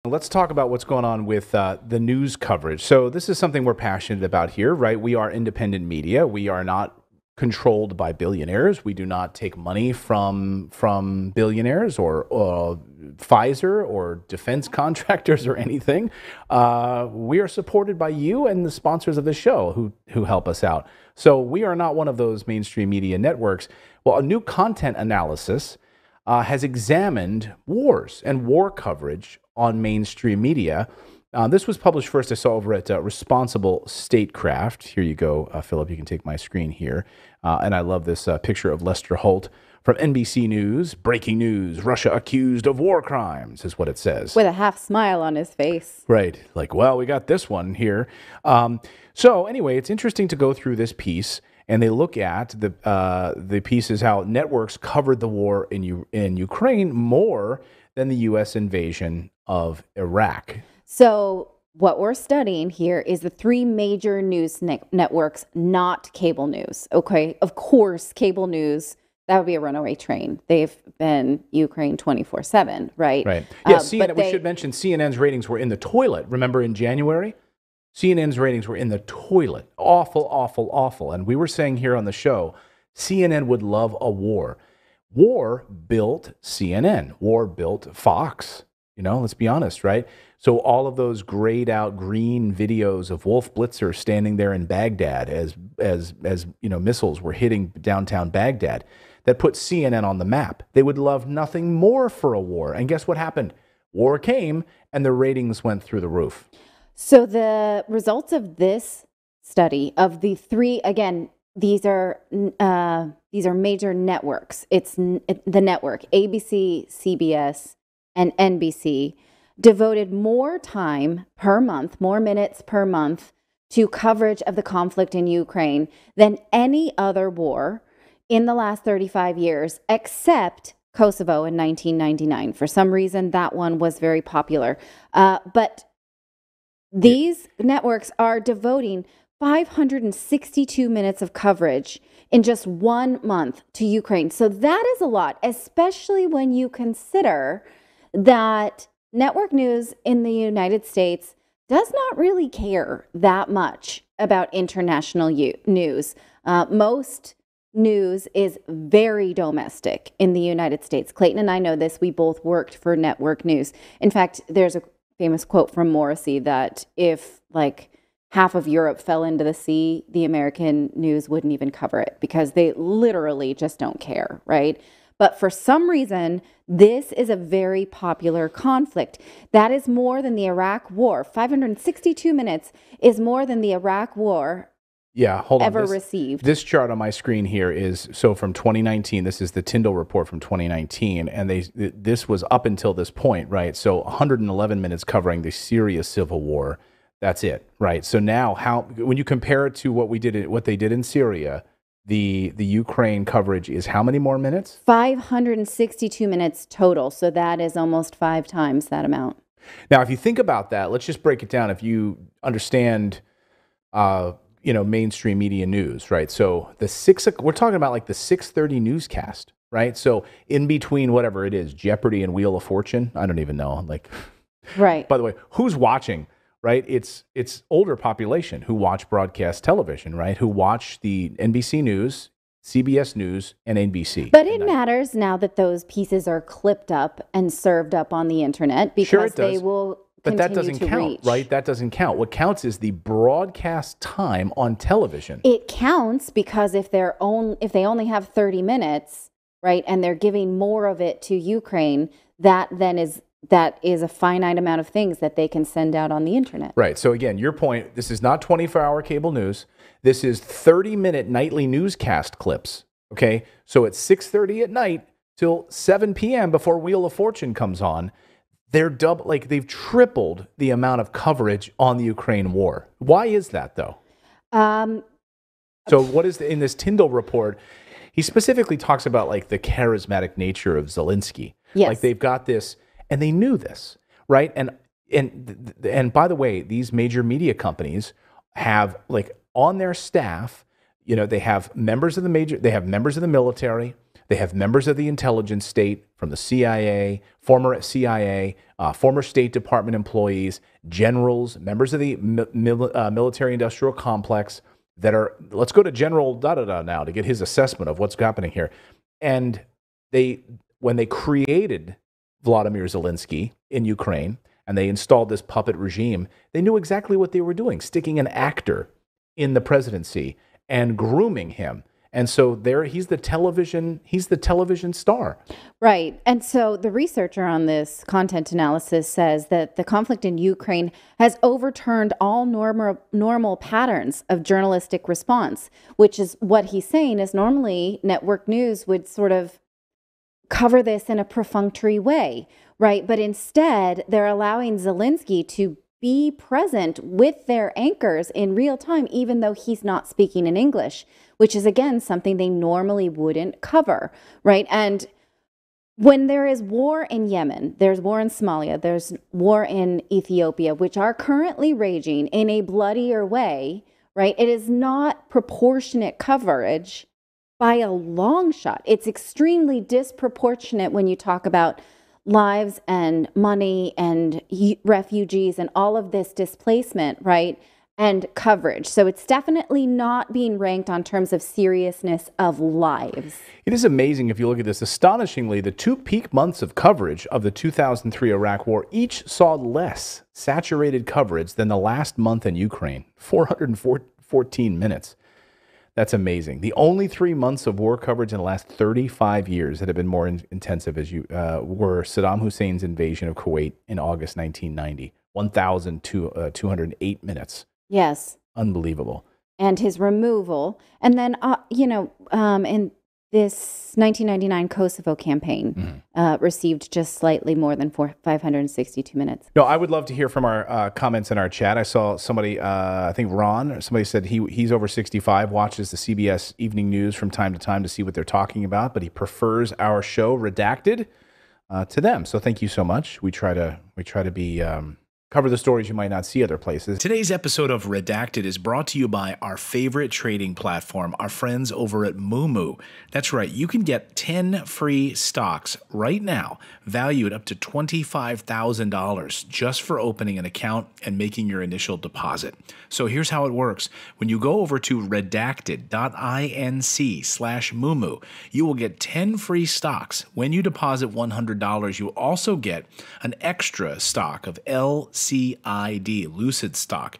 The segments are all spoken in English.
Let's talk about what's going on with the news coverage. So this is something we're passionate about here, right? We are independent media. We are not controlled by billionaires. We do not take money from billionaires or Pfizer or defense contractors or anything. We are supported by you and the sponsors of the show who help us out. So we are not one of those mainstream media networks. Well, a new content analysis has examined wars and war coverage on mainstream media. This was published first, I saw over at Responsible Statecraft. Here you go, Philip. You can take my screen here. And I love this picture of Lester Holt from NBC News. Breaking news, Russia accused of war crimes, is what it says. With a half smile on his face. Right. Like, well, we got this one here. So anyway, it's interesting to go through this piece. And they look at the pieces how networks covered the war in Ukraine more than the U.S. invasion of Iraq. So what we're studying here is the three major news networks, not cable news. Okay, of course, cable news, that would be a runaway train. They've been Ukraine 24/7, right? Right. Yeah, CNN, we should mention CNN's ratings were in the toilet. Remember in January? CNN's ratings were in the toilet. Awful, awful, awful. And we were saying here on the show, CNN would love a war. War built CNN. War built Fox. You know, let's be honest, right? So all of those grayed out green videos of Wolf Blitzer standing there in Baghdad as you know, missiles were hitting downtown Baghdad, that put CNN on the map. They would love nothing more for a war. And guess what happened? War came and the ratings went through the roof. So the results of this study of the three, again, these are major networks. It's the network, ABC, CBS, and NBC, devoted more time per month, more minutes per month to coverage of the conflict in Ukraine than any other war in the last 35 years, except Kosovo in 1999. For some reason, that one was very popular. But these networks are devoting 562 minutes of coverage in just 1 month to Ukraine. So that is a lot, especially when you consider that network news in the United States does not really care that much about international news. Most news is very domestic in the United States. Clayton and I know this. We both worked for network news. In fact, there's a famous quote from Morrissey that if like half of Europe fell into the sea, the American news wouldn't even cover it because they literally just don't care, right? But for some reason, this is a very popular conflict. That is more than the Iraq War. 562 minutes is more than the Iraq War ever received. This chart on my screen here is, so from 2019, this is the Tyndall report from 2019, and this was up until this point, right? So 111 minutes covering the Syria civil war. That's it, right? So now when you compare it to what they did in Syria, the Ukraine coverage is how many more minutes? 562 minutes total. So that is almost 5 times that amount. Now, if you think about that, let's just break it down. If you understand, mainstream media news, right? So we're talking about like the 6:30 newscast, right? So in between whatever it is, Jeopardy and Wheel of Fortune, I don't even know. Like, right. By the way, who's watching? Right? It's older population who watch broadcast television, right? Who watch the NBC News, CBS News, and NBC. But it matters now that those pieces are clipped up and served up on the internet because sure it does. They will But that doesn't count, reach. Right? That doesn't count. What counts is the broadcast time on television. It counts because if they only have 30 minutes, right, and they're giving more of it to Ukraine, that is a finite amount of things that they can send out on the internet. Right. So again, your point, this is not 24-hour cable news. This is 30-minute nightly newscast clips. Okay. So it's 6:30 at night till 7 p.m. before Wheel of Fortune comes on. They've tripled the amount of coverage on the Ukraine war. Why is that though? So what is in this Tyndall report? He specifically talks about like the charismatic nature of Zelensky. Yes. Like they've got this. And they knew this, right? And by the way, these major media companies have like on their staff, they have members of the military, They have members of the intelligence state from the CIA, former CIA, former State Department employees, generals, members of the military-industrial complex that are, let's go to General da-da-da now to get his assessment of what's happening here. And when they created Vladimir Zelensky in Ukraine and they installed this puppet regime, they knew exactly what they were doing, sticking an actor in the presidency and grooming him. And so there, he's the television star. Right. And so the researcher on this content analysis says that the conflict in Ukraine has overturned all normal patterns of journalistic response, which is what he's saying is normally network news would sort of cover this in a perfunctory way, right? But instead, they're allowing Zelensky to be present with their anchors in real time, even though he's not speaking in English, which is, again, something they normally wouldn't cover, right? And when there is war in Yemen, there's war in Somalia, there's war in Ethiopia, which are currently raging in a bloodier way, right? It is not proportionate coverage by a long shot. It's extremely disproportionate when you talk about lives and money and refugees and all of this displacement, right? And coverage. So it's definitely not being ranked on terms of seriousness of lives. It is amazing if you look at this. Astonishingly, the 2 peak months of coverage of the 2003 Iraq War each saw less saturated coverage than the last month in Ukraine, 414 minutes. That's amazing. The only 3 months of war coverage in the last 35 years that have been more intensive were Saddam Hussein's invasion of Kuwait in August 1990, 1,208 minutes. Yes. Unbelievable. And his removal. And then, in this 1999 Kosovo campaign received just slightly more than 562 minutes. No, I would love to hear from our comments in our chat. I saw somebody, I think Ron, somebody said he's over 65, watches the CBS Evening News from time to time to see what they're talking about, but he prefers our show, Redacted, to them. So thank you so much. We try to be cover the stories you might not see other places. Today's episode of Redacted is brought to you by our favorite trading platform, our friends over at Moomoo. That's right, you can get 10 free stocks right now, valued up to $25,000 just for opening an account and making your initial deposit. So here's how it works. When you go over to redacted.inc/Moomoo, you will get 10 free stocks. When you deposit $100, you also get an extra stock of LCID, Lucid stock,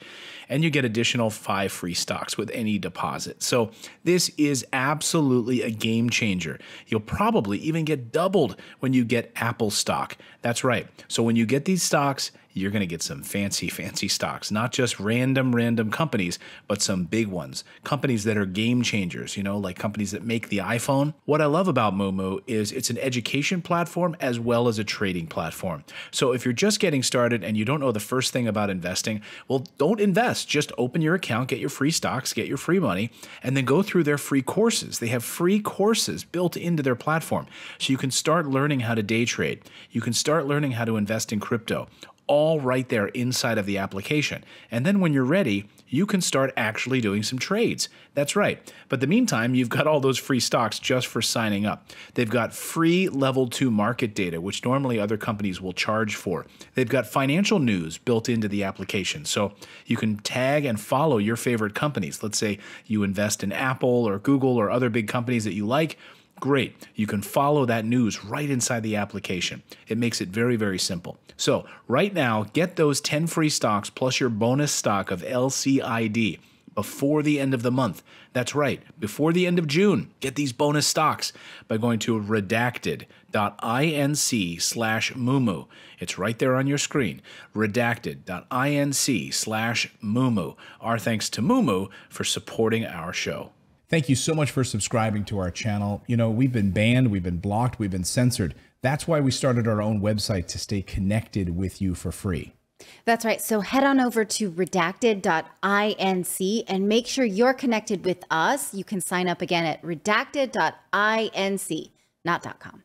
and you get additional 5 free stocks with any deposit. So this is absolutely a game changer. You'll probably even get doubled when you get Apple stock. That's right. So when you get these stocks, you're going to get some fancy stocks, not just random companies, but some big ones, companies that are game changers, like companies that make the iPhone. What I love about Moomoo is it's an education platform as well as a trading platform. So if you're just getting started and you don't know the first thing about investing, well, don't invest. Just open your account, get your free stocks, get your free money, and then go through their free courses. They have free courses built into their platform. So you can start learning how to day trade. You can start learning how to invest in crypto, all right there inside of the application. And then when you're ready, you can start actually doing some trades. That's right. But in the meantime, you've got all those free stocks just for signing up. They've got free level 2 market data, which normally other companies will charge for. They've got financial news built into the application. So you can tag and follow your favorite companies. Let's say you invest in Apple or Google or other big companies that you like. Great. You can follow that news right inside the application. It makes it very, very simple. So right now, get those 10 free stocks plus your bonus stock of LCID before the end of the month. That's right, before the end of June. Get these bonus stocks by going to redacted.inc/Moomoo. It's right there on your screen, redacted.inc/Moomoo. Our thanks to Moomoo for supporting our show. Thank you so much for subscribing to our channel. We've been banned, we've been blocked, we've been censored. That's why we started our own website to stay connected with you for free. That's right. So head on over to redacted.inc and make sure you're connected with us. You can sign up again at redacted.inc, not .com.